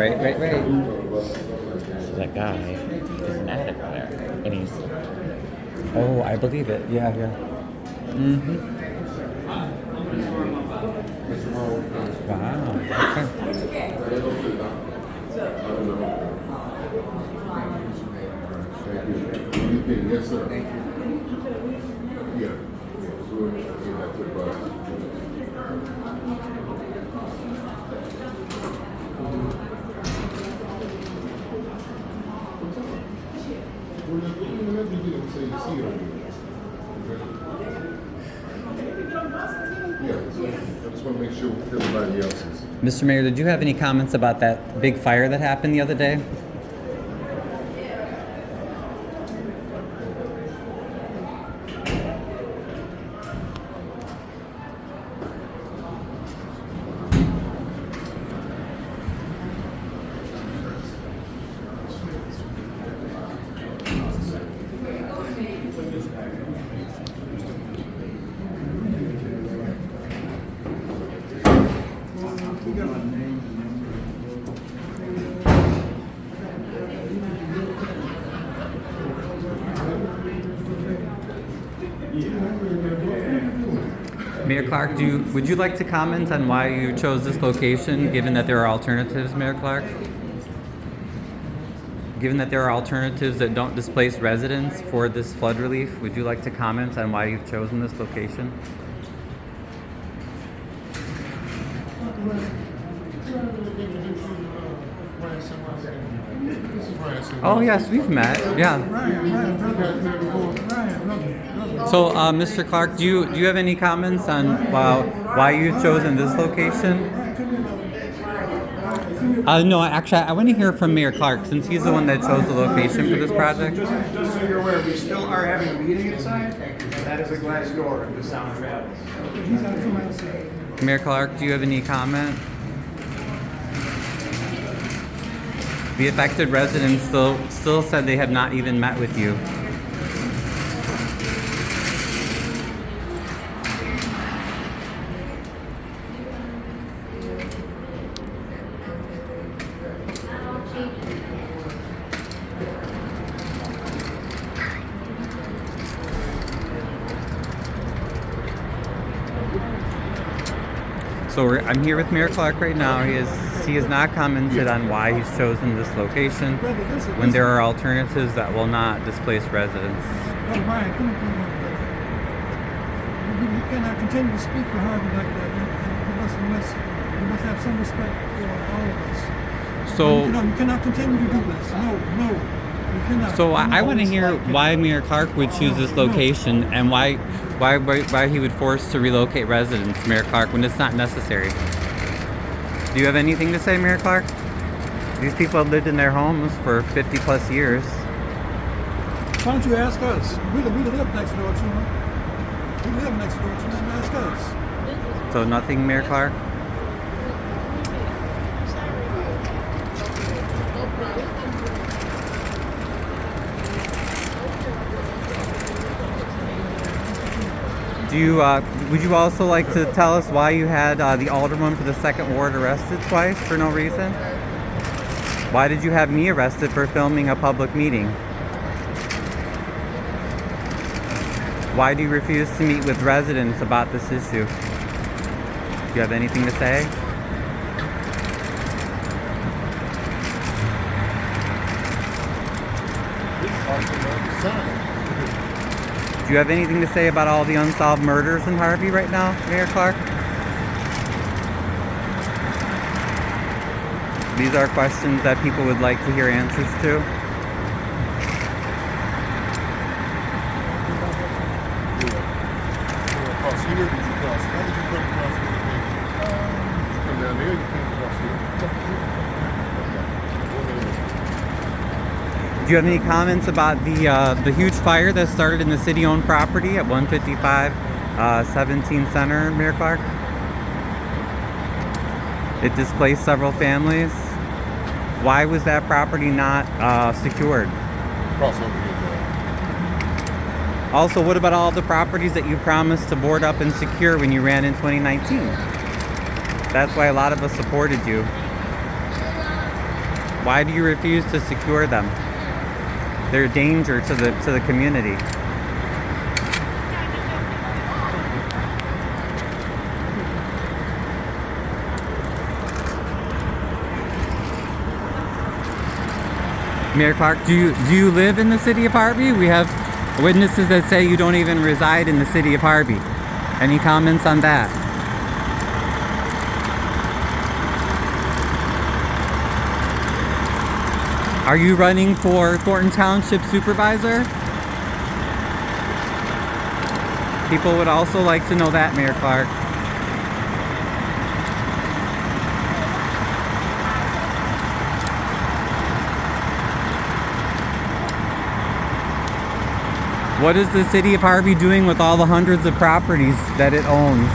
Right. So that guy is an addict there. And he's... Oh, I believe it. Yeah. Mm-hmm. Wow. Okay. Yes, sir. Thank you. Yeah. I just want to make sure everybody else is. Mr. Mayor, did you have any comments about that big fire that happened the other day? Mayor Clark, would you like to comment on why you chose this location, given that there are alternatives, Mayor Clark? Given that there are alternatives that don't displace residents for this flood relief, would you like to comment on why you've chosen this location? Oh yes, we've met. Yeah. So, Mr. Clark, do you have any comments on why you've chosen this location? No, actually, I want to hear from Mayor Clark, since he's the one that chose the location for this project. Just so you're aware, we still are having a meeting inside, and that is a glass door if the sound travels. Mayor Clark, do you have any comment? The affected residents still said they have not even met with you. So I'm here with Mayor Clark right now. He has not commented on why he's chosen this location when there are alternatives that will not displace residents. Oh, Brian, come on. You cannot continue to speak for Harvey like that. You must have some respect for all of us. So you cannot continue to do this. No, you cannot. So I want to hear why Mayor Clark would choose this location and why he would force to relocate residents, Mayor Clark, when it's not necessary. Do you have anything to say, Mayor Clark? These people have lived in their homes for 50 plus years. Why don't you ask us? We live next door to them. We live next door to them. Ask us. So nothing, Mayor Clark? Would you also like to tell us why you had the alderman for the 2nd Ward arrested twice for no reason? Why did you have me arrested for filming a public meeting? Why do you refuse to meet with residents about this issue? Do you have anything to say? Do you have anything to say about all the unsolved murders in Harvey right now, Mayor Clark? These are questions that people would like to hear answers to. Across here, did you cross? How did you come across here? You come down there, you came across here. Do you have any comments about the huge fire that started in the city-owned property at 155 17 Center, Mayor Clark? It displaced several families. Why was that property not secured? Cross over here. Also, what about all the properties that you promised to board up and secure when you ran in 2019? That's why a lot of us supported you. Why do you refuse to secure them? They're a danger to the community. Mayor Clark, do you live in the city of Harvey? We have witnesses that say you don't even reside in the city of Harvey. Any comments on that? Are you running for Thornton Township Supervisor? People would also like to know that, Mayor Clark. What is the city of Harvey doing with all the hundreds of properties that it owns?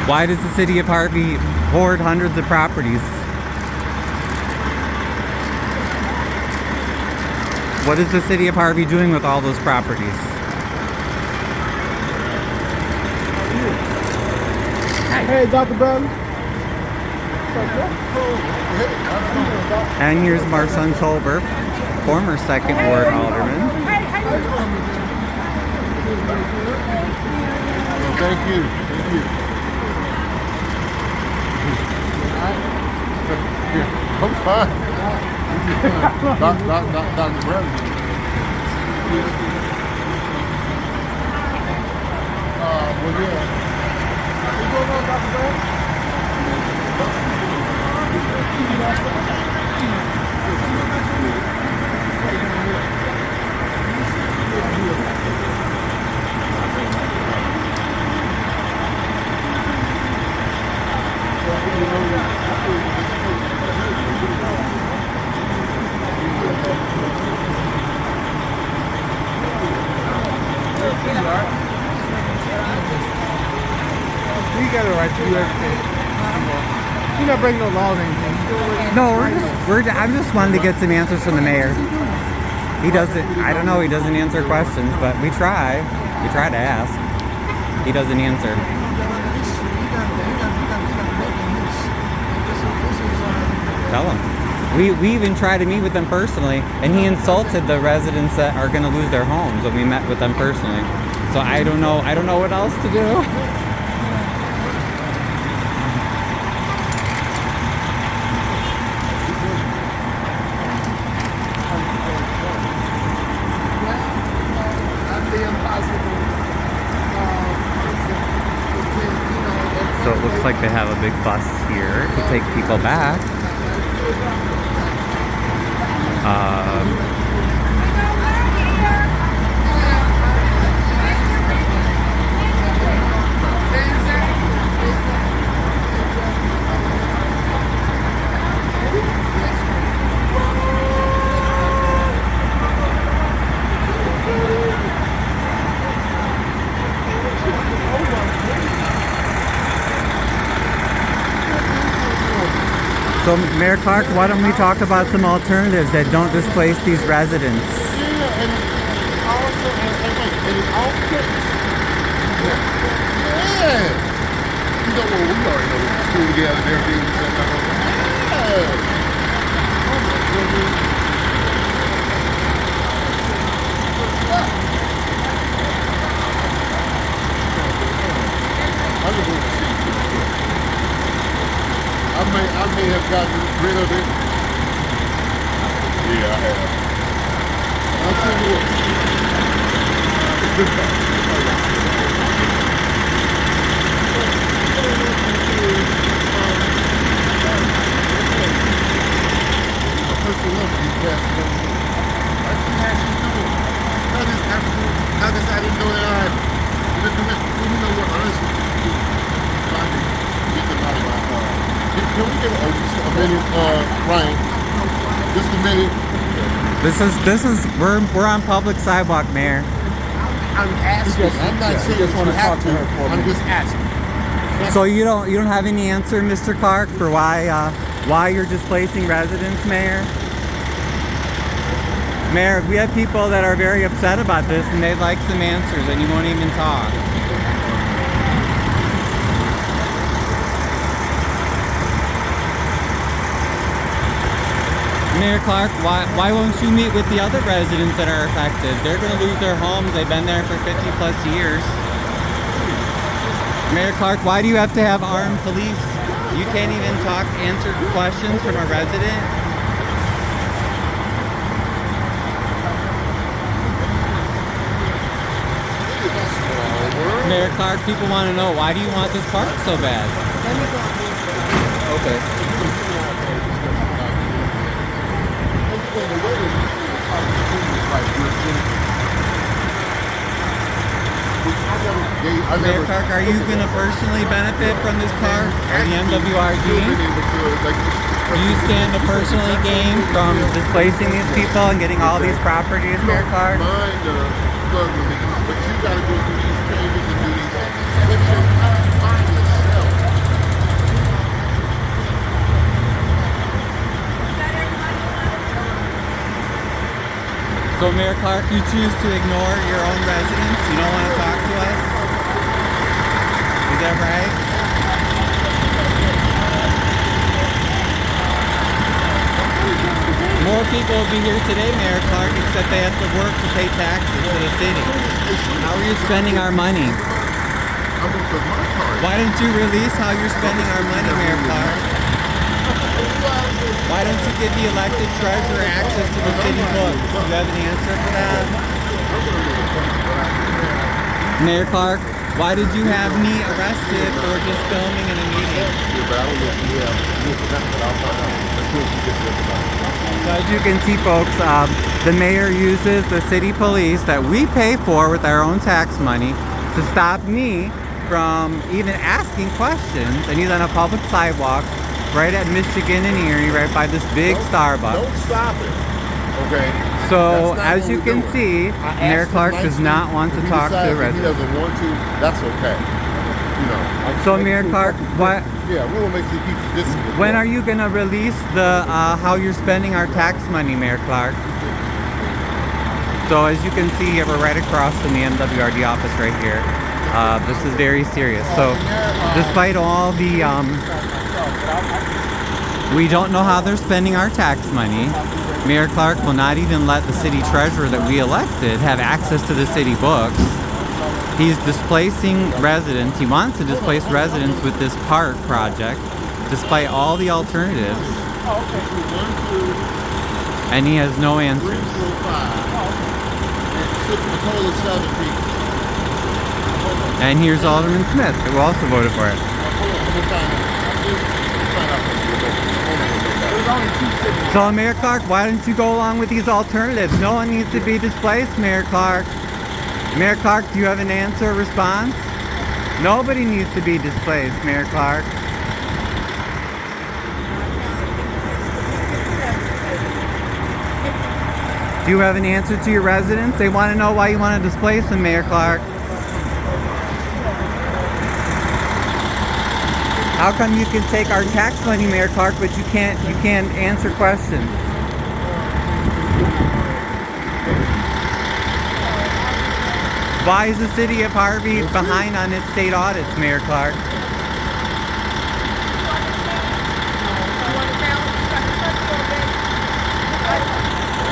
Why does the city of Harvey hoard hundreds of properties? What is the city of Harvey doing with all those properties? Hey, Dr. Bradley. And here's Marshawn Tolber, former second ward alderman. Well, thank you. Thank you. Yeah, I'm fine. Dr. Bradley. Well, yeah. What's going on, Dr. Bradley? You got a right to do everything. You're not breaking no laws or anything. No, I'm just wanting to get some answers from the mayor. He doesn't, I don't know, he doesn't answer questions, but we try. We try to ask. He doesn't answer. Tell him. We even tried to meet with them personally, and he insulted the residents that are going to lose their homes when we met with them personally. So I don't know what else to do. So it looks like they have a big bus here to take people back. So Mayor Clark, why don't we talk about some alternatives that don't displace these residents? Yeah, and also, and it all fits. Yeah. You know what, we already know we school together and everything. Yeah. Oh my goodness. I just want to see. I may have gotten rid of it. Yeah, I have. I'll tell you what. A person loves these guys. I see how she's doing. I didn't know that I you know what, honestly, if I can get them out of my car. Can we get a minute, Ryan? Just a minute. This is we're on public sidewalk, Mayor. I'm asking. I'm not saying just want to talk to her for a I'm minute. just asking. So you don't have any answer, Mr. Clark, for why you're displacing residents, Mayor? Mayor, we have people that are very upset about this and they'd like some answers and you won't even talk. Mayor Clark, why won't you meet with the other residents that are affected? They're going to lose their homes. They've been there for 50 plus years. Mayor Clark, why do you have to have armed police? You can't even answer questions from a resident? Mayor Clark, people want to know, why do you want this park so bad? Okay. Mayor Clark, are you going to personally benefit from this park or the MWRD? Do you stand to personally gain from displacing these people and getting all these properties, Mayor Clark? But you got to go through these changes and do these. Get your mind yourself. So, Mayor Clark, you choose to ignore your own residents? You don't want to talk to us? Is that right? More people will be here today, Mayor Clark, except they have to work to pay taxes to the city. How are you spending our money? Why don't you release how you're spending our money, Mayor Clark? Why don't you give the elected treasurer access to the city books? Do you have an answer for that? Mayor Clark, why did you have me arrested for just filming in a meeting? So as you can see, folks, the mayor uses the city police that we pay for with our own tax money to stop me from even asking questions, and he's on a public sidewalk right at Michigan and Erie, right by this big Starbucks. Don't stop it. Okay. So as you can see, Mayor Clark does not want to talk to He residents. doesn't want to. That's okay. You know. So Mayor Clark, what? Yeah, we will make sure he keeps his distance. When are you gonna release the how you're spending our tax money, Mayor Clark? So as you can see, we're right across from the MWRD office right here. This is very serious. So despite all the we don't know how they're spending our tax money. Mayor Clark will not even let the city treasurer that we elected have access to the city books. He's displacing residents. He wants to displace residents with this park project, despite all the alternatives. And he has no answers. And here's Alderman Smith, who also voted for it. So, Mayor Clark, why don't you go along with these alternatives? No one needs to be displaced, Mayor Clark. Mayor Clark, do you have an answer or response? Nobody needs to be displaced, Mayor Clark. Do you have an answer to your residents? They want to know why you want to displace them, Mayor Clark. How come you can take our tax money, Mayor Clark, but you can't answer questions? Why is the city of Harvey behind on its state audits, Mayor Clark?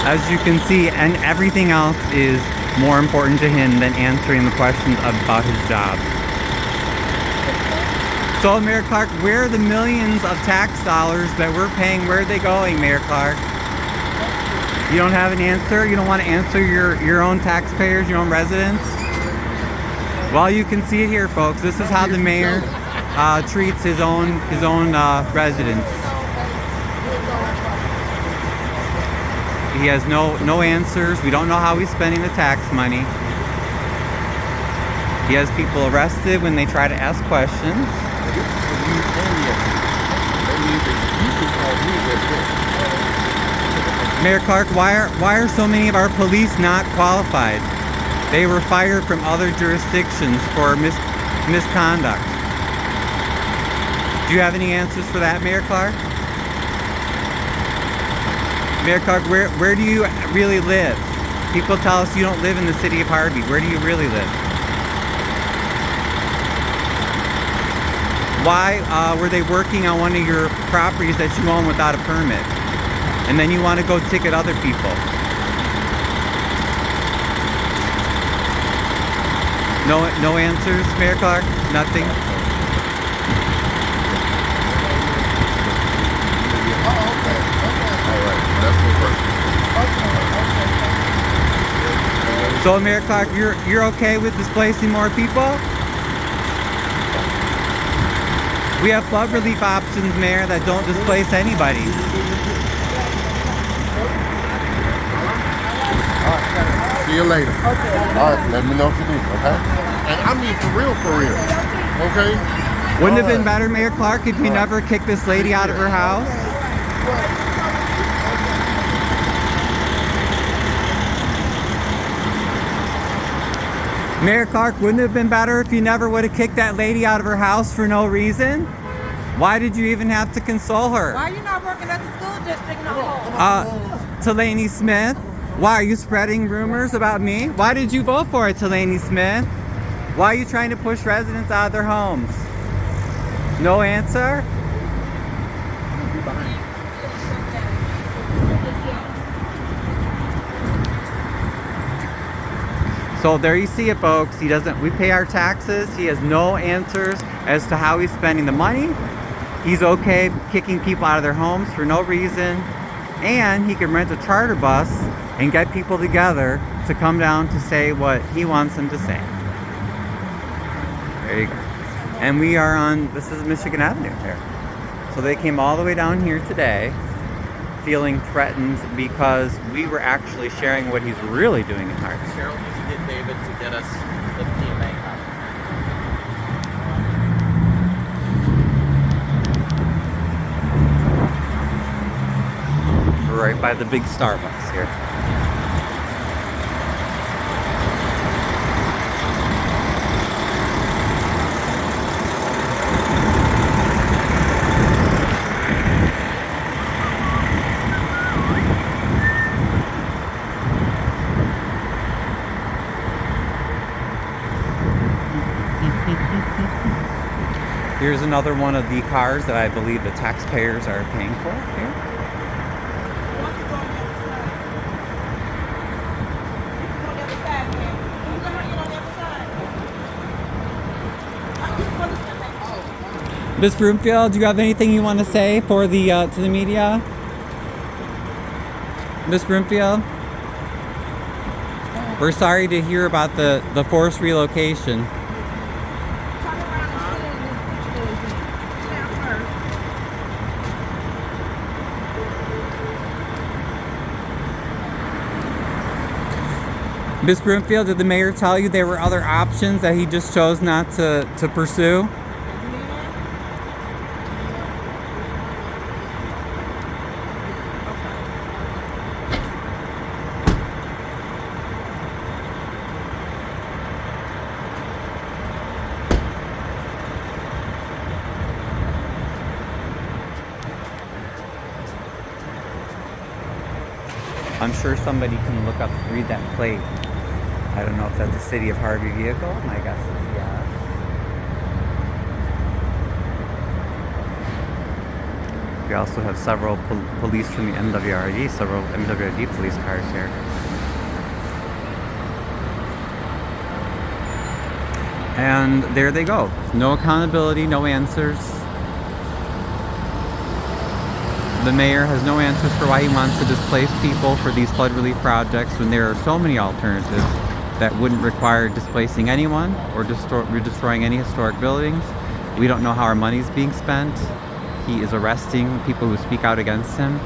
As you can see, and everything else is more important to him than answering the questions about his job. So, Mayor Clark, where are the millions of tax dollars that we're paying? Where are they going, Mayor Clark? You don't have an answer? You don't want to answer your own taxpayers, your own residents? Well, you can see it here, folks. This is how the mayor treats his own residents. He has no answers. We don't know how he's spending the tax money. He has people arrested when they try to ask questions. Mayor Clark, why are so many of our police not qualified? They were fired from other jurisdictions for misconduct. Do you have any answers for that, Mayor Clark? Mayor Clark, where do you really live? People tell us you don't live in the city of Harvey. Where do you really live? Why were they working on one of your properties that you own without a permit? and then you want to go ticket other people. No answers, Mayor Clark? Nothing? Oh, okay. All right. That's the first. So Mayor Clark, you're okay with displacing more people? We have flood relief options, Mayor, that don't displace anybody. See you later. All right, let me know if you need, okay? And I mean for real, okay? Wouldn't it have been better, Mayor Clark, if you never kicked this lady out of her house? Mayor Clark, wouldn't it have been better if you never would have kicked that lady out of her house for no reason? Why did you even have to console her? Why are you not working at the school district no more? Talani Smith, why are you spreading rumors about me? Why did you vote for it, Talani Smith? Why are you trying to push residents out of their homes? No answer? So there you see it, folks. We pay our taxes. He has no answers as to how he's spending the money. He's okay kicking people out of their homes for no reason. And he can rent a charter bus and get people together to come down to say what he wants them to say. There you go. And we are on, this is Michigan Avenue here. So they came all the way down here today, feeling threatened because we were actually sharing what he's really doing in Hartford. Cheryl needs to get David to get us the PMA copy. We're right by the big Starbucks here. Here's another one of the cars that I believe the taxpayers are paying for here. Ms. Broomfield, do you have anything you want to say for the to the media? Ms. Broomfield? We're sorry to hear about the forced relocation. Ms. Broomfield, did the mayor tell you there were other options that he just chose not to pursue? I'm sure somebody can look up, read that plate. I don't know if that's a City of Harvey vehicle. My guess is yes. We also have several police from the MWRD, several MWRD police cars here. And there they go. No accountability, no answers. The mayor has no answers for why he wants to displace people for these flood relief projects when there are so many alternatives that wouldn't require displacing anyone or destroying any historic buildings. We don't know how our money's being spent. He is arresting people who speak out against him.